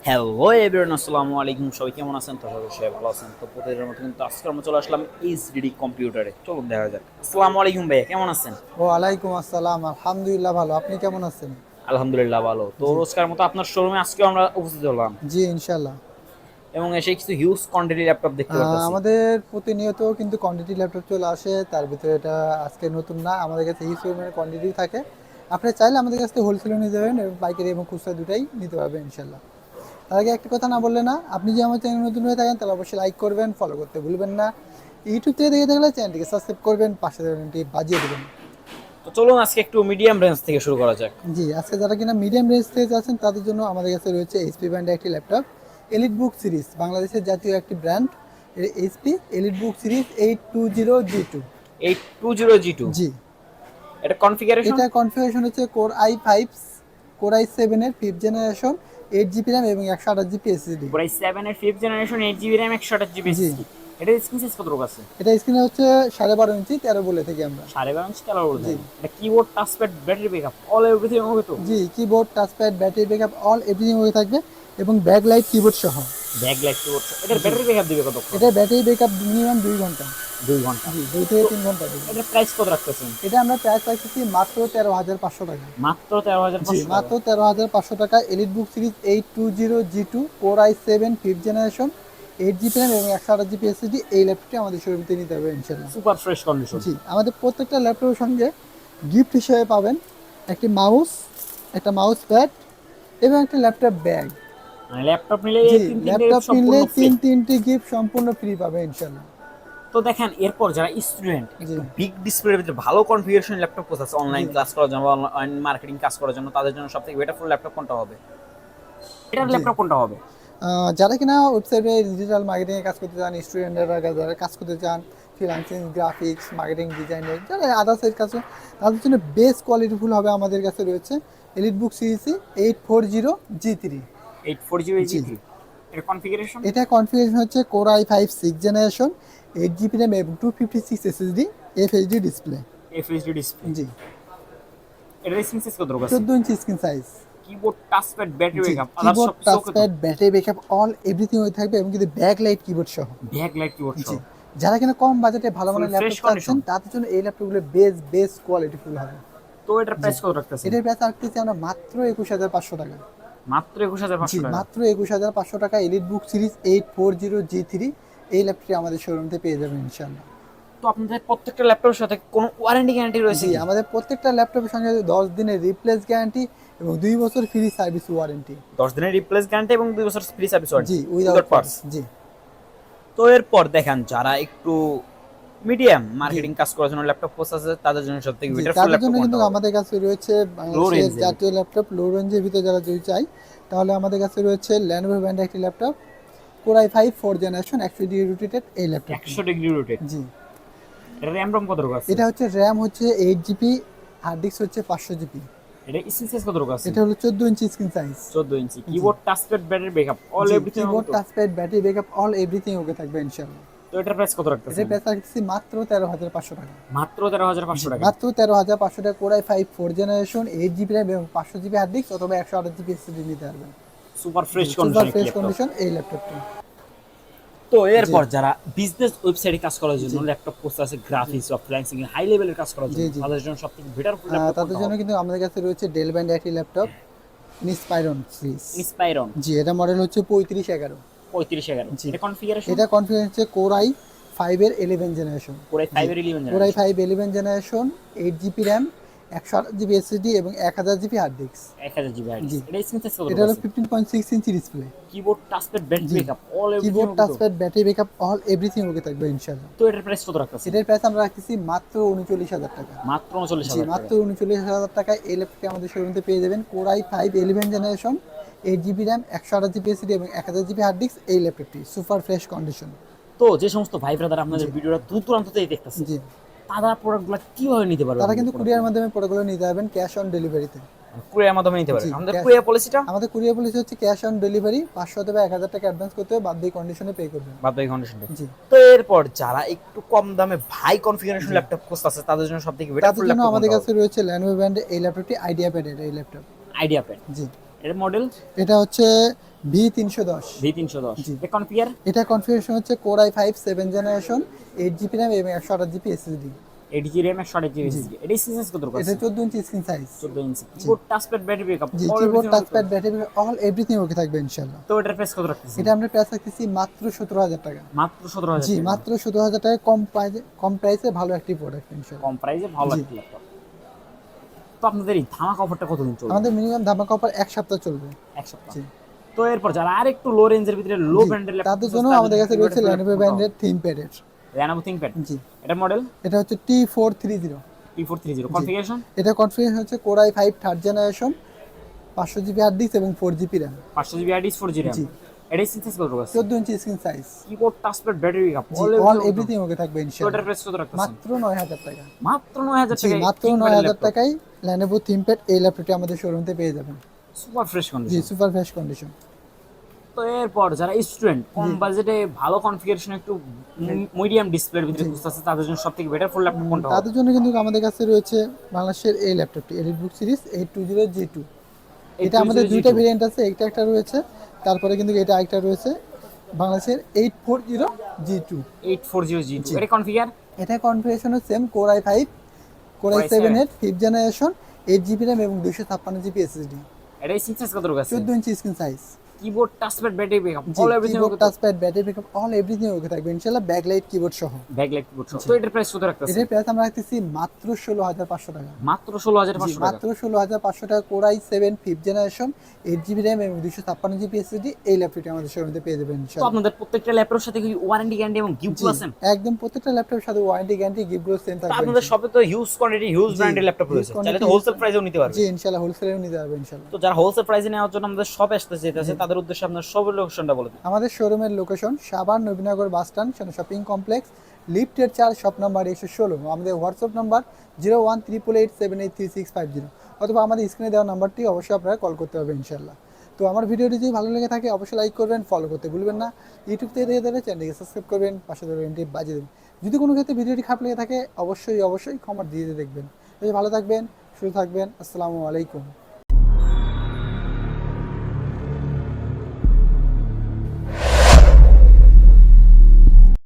Hello everyone, আসসালামু আলাইকুম। সবাই কেমন আছেন? তো সবাই ভালো আছেন। তো প্রতিদিনের মতো কিন্তু আজকে আমরা চলে আসলাম এইচডিডি কম্পিউটারে। চলুন দেখা যাক। আসসালামু আলাইকুম ভাইয়া, কেমন আছেন? ওয়ালাইকুম আসসালাম, আলহামদুলিল্লাহ ভালো। আপনি কেমন আছেন? আলহামদুলিল্লাহ ভালো। তো জি। রোজকার মতো আপনার শোরুমে আজকেও আমরা উপস্থিত হলাম জি, ইনশাল্লাহ। এবং এসে কিছু হিউজ কোয়ান্টিটি ল্যাপটপ দেখতে পারতেছি। আমাদের প্রতিনিয়ত কিন্তু কোয়ান্টিটি ল্যাপটপ চলে আসে, তার ভিতরে এটা আজকে নতুন না, আমাদের কাছে হিউজ পরিমাণে কোয়ান্টিটি থাকে। আপনি চাইলে আমাদের কাছ থেকে হোলসেলও নিতে পারবেন এবং পাইকারি এবং খুচরা দুটাই নিতে পারবেন ইনশাল্লাহ। তার আগে একটা কথা না বললে না, আপনি যদি আমার চ্যানেল নতুন হয়ে থাকেন তাহলে অবশ্যই লাইক করবেন, ফলো করতে ভুলবেন না। ইউটিউব থেকে দেখে থাকলে চ্যানেলটিকে সাবস্ক্রাইব করবেন, পাশে ঘন্টি বাজিয়ে দেবেন। তো চলুন আজকে একটু মিডিয়াম রেঞ্জ থেকে শুরু করা যাক। জি, আজকে যারা কিনা মিডিয়াম রেঞ্জ থেকে আছেন তাদের জন্য আমাদের কাছে রয়েছে এইচপি ব্র্যান্ডের একটি ল্যাপটপ, এলিট বুক সিরিজ, বাংলাদেশের জাতীয় একটি brand. HP elite book series 820G2। 820G2। জি, এটা কনফিগারেশন? এটা কনফিগারেশন হচ্ছে core i5 fifth generation, 8 GB RAM এবং 128 জিবি এসএসডি। Core i7 এর 5th generation, 8 GB RAM, 128 GB জি, SSD। এটার স্ক্রিন সাইজ কত আছে? এটা স্ক্রিনে হচ্ছে 12.5 ইঞ্চি, 13 বলে থাকি আমরা। 12.5 ইঞ্চি কালার বলতে জি। হবে। এটা keyboard, touchpad, battery backup all everything হবে তো? জি, keyboard, touchpad, battery backup all everything হয়ে থাকবে এবং ব্যাকলাইট কিবোর্ড সহ। Backlight keyboard. এটার জি, ব্যাটারি ব্যাকআপ দিবে কতক্ষণ? এটা ব্যাটারি ব্যাকআপ মিনিমাম 2 ঘন্টা। 2 ঘন্টা। জি, 2 থেকে তো 3 ঘন্টা দেবে। এটার প্রাইস কত রাখতেছেন? এটা আমরা প্রাইস রাখতেছি মাত্র 13,500 টাকা। মাত্র তেরো হাজার জি, পাঁচশো টাকা মাত্র 13,500 টাকা। Elite book series 820G2, core i7 fifth generation, 8 GB RAM এবং 128 জিবি এসএসডি। এই ল্যাপটপটি আমাদের শোরুমে নিতে হবে ইনশাল্লাহ। Super fresh condition. জি, আমাদের প্রত্যেকটা ল্যাপটপের সঙ্গে গিফট হিসেবে পাবেন একটি মাউস, একটা মাউস প্যাড এবং একটা ল্যাপটপ ব্যাগ। মানে ল্যাপটপ নিলে জি, এই তিনটে ল্যাপটপ কিনলে সম্পূর্ণ ফ্রি। তিনটি গিফট সম্পূর্ণ ফ্রি পাবে ইনশাল্লাহ। তো দেখেন, এরপর যারা স্টুডেন্ট জি। একটু বিগ ডিসপ্লের ভিতরে ভালো কনফিগারেশন ল্যাপটপ কোথায় জি। অনলাইন ক্লাস করার জন্য, অনলাইন মার্কেটিং কাজ করার জন্য, তাদের জন্য সবথেকে বেটারফুল ল্যাপটপ কোনটা হবে? এটার জি, ল্যাপটপ কোনটা হবে? যারা কিনা ওয়েবসাইটে ডিজিটাল মার্কেটিং এ কাজ করতে চান, স্টুডেন্টরা যারা কাজ করতে চান, ফ্রিল্যান্সিং, গ্রাফিক্স, মার্কেটিং, ডিজাইনের যারা আদার্স এর কাজ করে, তাদের জন্য বেস্ট কোয়ালিটিফুল হবে আমাদের কাছে রয়েছে এলিট বুক সিরিজ 840G3। 840 জি, জি3। এর কনফিগারেশন? এটা কনফিগারেশন হচ্ছে core i5 six generation, 8 GB RAM এবং 256 SSD, FHD display. FHD display. জি, এটার স্ক্রিন সাইজ কত আছে? 14 inch screen size. Keyboard, touchpad, battery জি, ব্যাকআপ আদার্স কিবোর্ড, সবকিছু ওকে তো? Touchpad, battery backup all everything হয়ে থাকবে এবং কিন্তু ব্যাকলাইট কিবোর্ড সহ। ব্যাকলাইট কিবোর্ড জি, সহ। যারা কিনা কম বাজেটে ভালো ফুল মানের ফ্রেশ ল্যাপটপ চাচ্ছেন কন্ডিশন। তাদের জন্য এই ল্যাপটপগুলো বেস্ট কোয়ালিটি ফুল হবে। তো এটার জি, প্রাইস কত রাখতেছেন? এটার প্রাইস রাখতেছি আমরা মাত্র 21,500 টাকা। মাত্র জি, 21,500 টাকা। মাত্র 21,500 টাকা এলিট বুক সিরিজ 840G3। এই ল্যাপটপটি আমাদের শোরুমতে পেয়ে যাবেন ইনশাল্লাহ। তো আপনাদের প্রত্যেকটা ল্যাপটপের সাথে কোনো ওয়ারেন্টি গ্যারান্টি রয়েছে জি, কি? আমাদের প্রত্যেকটা ল্যাপটপের সঙ্গে 10 দিনের রিপ্লেস গ্যারান্টি এবং 2 বছর ফ্রি সার্ভিস ওয়ারেন্টি। 10 দিনের রিপ্লেস গ্যারান্টি এবং 2 বছর ফ্রি সার্ভিস জি, warranty without without parts. Parts. জি। তো এরপর দেখেন, যারা একটু মিডিয়াম জি। মার্কেটিং কাজ করার জন্য ল্যাপটপ আছে, তাদের জন্য সবথেকে জি, বেটারফুল তাদের ল্যাপটপ জন্য কোনটা কিন্তু হবে? আমাদের কাছে রয়েছে লো বাংলাদেশের রেঞ্জের। জাতীয় ল্যাপটপ লো রেঞ্জের ভিতরে যারা যদি চাই, তাহলে আমাদের কাছে রয়েছে ল্যানোভো ব্র্যান্ডের একটি laptop, core i5 fourth generation, 120 rotated এই ল্যাপটপটি। 100 ডিগ্রি রোটেট। জি, এটা র্যাম রম কত আছে? এটা হচ্ছে র্যাম হচ্ছে 8 জিবি, হার্ড ডিস্ক হচ্ছে 500 জিবি। এটা স্ক্রিন সাইজ কত আছে? এটা হলো 14 ইঞ্চি স্ক্রিন সাইজ। 14 ইঞ্চি। জি। Keyboard, touchpad, battery backup all জি, এভরিথিং হবে কিবোর্ড, তো? Touchpad, battery backup all everything okay থাকবে ইনশাআল্লাহ। তো এটার প্রাইস কত এটার রাখতেছেন? প্রাইস রাখছি মাত্র 13,500 টাকা। মাত্র 13,500 টাকা। মাত্র 13,500 টাকা core i5 fourth generation, 8 GB RAM এবং 500 জিবি হার্ড ডিস্ক অথবা 128 জিবি এসএসডি নিতে পারবেন। সুপার জি, ফ্রেশ সুপার কন্ডিশন একটি ফ্রেশ ল্যাপটপ। কন্ডিশন এই ল্যাপটপটি। তো জি। এরপর যারা বিজনেস ওয়েবসাইটে কাজ করার জন্য জি। ল্যাপটপ করতে আছে, গ্রাফিক্স বা ফ্রিল্যান্সিং হাই লেভেলের কাজ করার জি। জন্য, জি, তাদের জন্য সবথেকে বেটারফুল ল্যাপটপ তাদের কোনটা জন্য হবে? কিন্তু আমাদের কাছে রয়েছে ডেল ব্র্যান্ডের একটি ল্যাপটপ, ইন্সপায়রন সিরিজ। ইন্সপায়রন। জি, এটা মডেল হচ্ছে 3511। 3511। জি, এটা কনফিগারেশন? এটা কনফিগার হচ্ছে কোর i5 এর 11 জেনারেশন। Core জি, i5 এর 11 generation. Core i5 11 generation, 8 GB RAM, 128 GB SSD এবং 1000 GB hard disk. 1000 GB hard জি, ডিস্ক। এটা স্ক্রিন সাইজ কত এটা হলো আছে? 15.6 inch display. Keyboard, touchpad, battery জি, ব্যাকআপ অল এভরিথিং কিবোর্ড, হবে তো? Touchpad, battery backup all everything okay থাকবে ইনশাআল্লাহ। তো এটার প্রাইস কত রাখতেছেন? এটার প্রাইস আমরা রাখতেছি মাত্র 39,000 টাকা। মাত্র জি, 39,000 টাকা। মাত্র 39,000 টাকায় এই ল্যাপটপটি আমাদের শোরুমে পেয়ে যাবেন। Core i5 11 generation, 8 GB RAM, 128 GB SSD এবং 1000 জিবি হার্ড ডিস্ক এই ল্যাপটপটি সুপার ফ্রেশ কন্ডিশন। তো যে সমস্ত ভাই ব্রাদার আপনাদের জি। ভিডিওটা দূর দূরান্ত থেকে দেখতেছে, জি, তারা প্রোডাক্টগুলো কিভাবে নিতে পারবে? তারা কিন্তু কুরিয়ার মাধ্যমে প্রোডাক্টগুলো নিতে পারবেন ক্যাশ অন ডেলিভারিতে। কুরিয়ার মাধ্যমে নিতে পারবে। জি, আমাদের cash- কুরিয়ার পলিসিটা? আমাদের কুরিয়ার পলিসি হচ্ছে ক্যাশ অন ডেলিভারি, 500 অথবা 1,000 টাকা অ্যাডভান্স করতে হবে, বাদ বাকি কন্ডিশনে পে করবেন। বাদ বাকি কন্ডিশনটা। জি। তো এরপর যারা একটু কম দামে ভাই কনফিগারেশন জি। ল্যাপটপ খুঁজতেছে, তাদের জন্য সবথেকে তাদের বেটারফুল জন্য ল্যাপটপ আমাদের কোনটা কাছে হবে? রয়েছে ল্যানোভো ব্র্যান্ডের এই ল্যাপটপটি, আইডিয়া প্যাডের এই ল্যাপটপ। Idea pad. জি, এর মডেল এটা হচ্ছে V310। V310 জি। এটা কনফিগার এটা কনফিগারেশন হচ্ছে Core i5 7 generation, 8 GB RAM এবং 128 GB SSD. 8 GB RAM 128 GB জি। SSD এটা সিজনস কত এটা আছে 14 inch screen size. 14 inch keyboard touchpad battery backup জি, keyboard touchpad battery all everything okay থাকবে ইনশাআল্লাহ। তো এটার প্রাইস কত রাখতেছেন এটা আমরা প্রাইস রাখতেছি মাত্র 17000 টাকা। মাত্র 17000 জি, টাকা মাত্র 17000 টাকায় কম প্রাইসে ভালো একটি প্রোডাক্ট ইনশাআল্লাহ। কম প্রাইসে ভালো জি। একটা ল্যাপটপ তো আপনাদের এই ধামাকা অফারটা কতদিন চলবে আমাদের মিনিমাম ধামাকা অফার 1 সপ্তাহ চলবে। এক সপ্তাহ জি। তো এরপর যারা আরেকটু লো রেঞ্জের ভিতরে লো জি, ব্র্যান্ডের ল্যাপটপ তাদের জন্য আমাদের কাছে রয়েছে Lenovo ব্র্যান্ডের ThinkPad। Lenovo ThinkPad জি, এটা মডেল এটা হচ্ছে T430। T430 কনফিগারেশন এটা কনফিগারেশন হচ্ছে Core i5 third generation, 500 GB hard disk এবং 4 GB RAM. 500 GB hard disk 4 GB RAM জি। এটাই সিনথেসিস কত আছে 14 inch screen size. Keyboard touchpad battery backup জি, অল এভরিথিং ওকে থাকবে তো ইনশাআল্লাহ। এটার প্রাইস কত রাখতেছেন মাত্র 9000 টাকা। মাত্র 9000 জি, টাকায় মাত্র 9000 টাকায় Lenovo ThinkPad এই ল্যাপটপটি আমাদের শোরুমে পেয়ে যাবেন। সুপার ফ্রেশ জি, কন্ডিশন সুপার ফ্রেশ কন্ডিশন। তো এরপর যারা স্টুডেন্ট কম বাজেটে ভালো কনফিগারেশন একটু মিডিয়াম ডিসপ্লের ভিতরে খুঁজতেছে তাদের জন্য সবথেকে বেটার ফুল ল্যাপটপ কোনটা হবে তাদের জন্য কিন্তু আমাদের কাছে রয়েছে বাংলাদেশের এই ল্যাপটপটি এলিটবুক সিরিজ 820G2। এটা আমাদের দুইটা ভেরিয়েন্ট আছে, একটা রয়েছে, তারপরে কিন্তু এটা আরেকটা রয়েছে বাংলাদেশের 840G2। 840G2 এটা কনফিগার এটা configuration same Core i5 Core i7 এর 5th জেনারেশন, 8 জিবি র্যাম এবং 256 জিবি এসএসডি। এটাই সিনথেসিস কত আছে 14 inch screen size. Keyboard touchpad battery backup জি, all everything keyboard touchpad battery backup all everything okay থাকবে ইনশাআল্লাহ। ব্যাকলাইট কিবোর্ড সহ। ব্যাকলাইট কিবোর্ড তো এটার প্রাইস কত রাখতেছেন এটার প্রাইস আমরা রাখতেছি মাত্র 16500 টাকা। মাত্র 16500 টাকা মাত্র 16500 টাকা Core i7 5th generation, 8 GB RAM এবং 256 জিবি এসএসডি এই ল্যাপটপটি আমাদের শোরুমে পেয়ে যাবেন তো ইনশাআল্লাহ। আপনাদের প্রত্যেকটা ল্যাপটপের সাথে কি ওয়ারেন্টি গ্যারান্টি এবং গিফট জি, আছেন একদম প্রত্যেকটা ল্যাপটপের সাথে ওয়ারেন্টি গ্যারান্টি গিফটগুলো সেম তো থাকবে। আপনাদের শপে তো হিউজ কোয়ান্টিটি হিউজ ব্র্যান্ডের ল্যাপটপ রয়েছে quantity, চাইলে তো হোলসেল প্রাইসেও নিতে পারবে জি, ইনশাআল্লাহ হোলসেলেও নিতে পারবে ইনশাআল্লাহ। তো যারা হোলসেল প্রাইসে নেওয়ার জন্য আমাদের শপে আসতে চাইতেছে তাদের উদ্দেশ্যে আপনার সবের লোকেশনটা বলে দিন আমাদের শোরুমের location Savar Nabinagar bus stand, shopping complex, লিফটের 4, শপ নাম্বার 116। আমাদের হোয়াটসঅ্যাপ নাম্বার 018887833650, অথবা আমাদের স্ক্রিনে দেওয়া নাম্বারটি অবশ্যই আপনারা কল করতে হবে ইনশাআল্লাহ। তো আমার ভিডিওটি যদি ভালো লেগে থাকে অবশ্যই লাইক করবেন, ফলো করতে ভুলবেন না। ইউটিউব থেকে দেখে থাকলে চ্যানেলটিকে সাবস্ক্রাইব করবেন, পাশে থাকা বেলটি বাজিয়ে দেবেন। যদি কোনো ক্ষেত্রে ভিডিওটি খারাপ লেগে থাকে অবশ্যই কমেন্ট দিয়ে দেখবেন। ভালো থাকবেন, সুস্থ থাকবেন। আসসালামু আলাইকুম।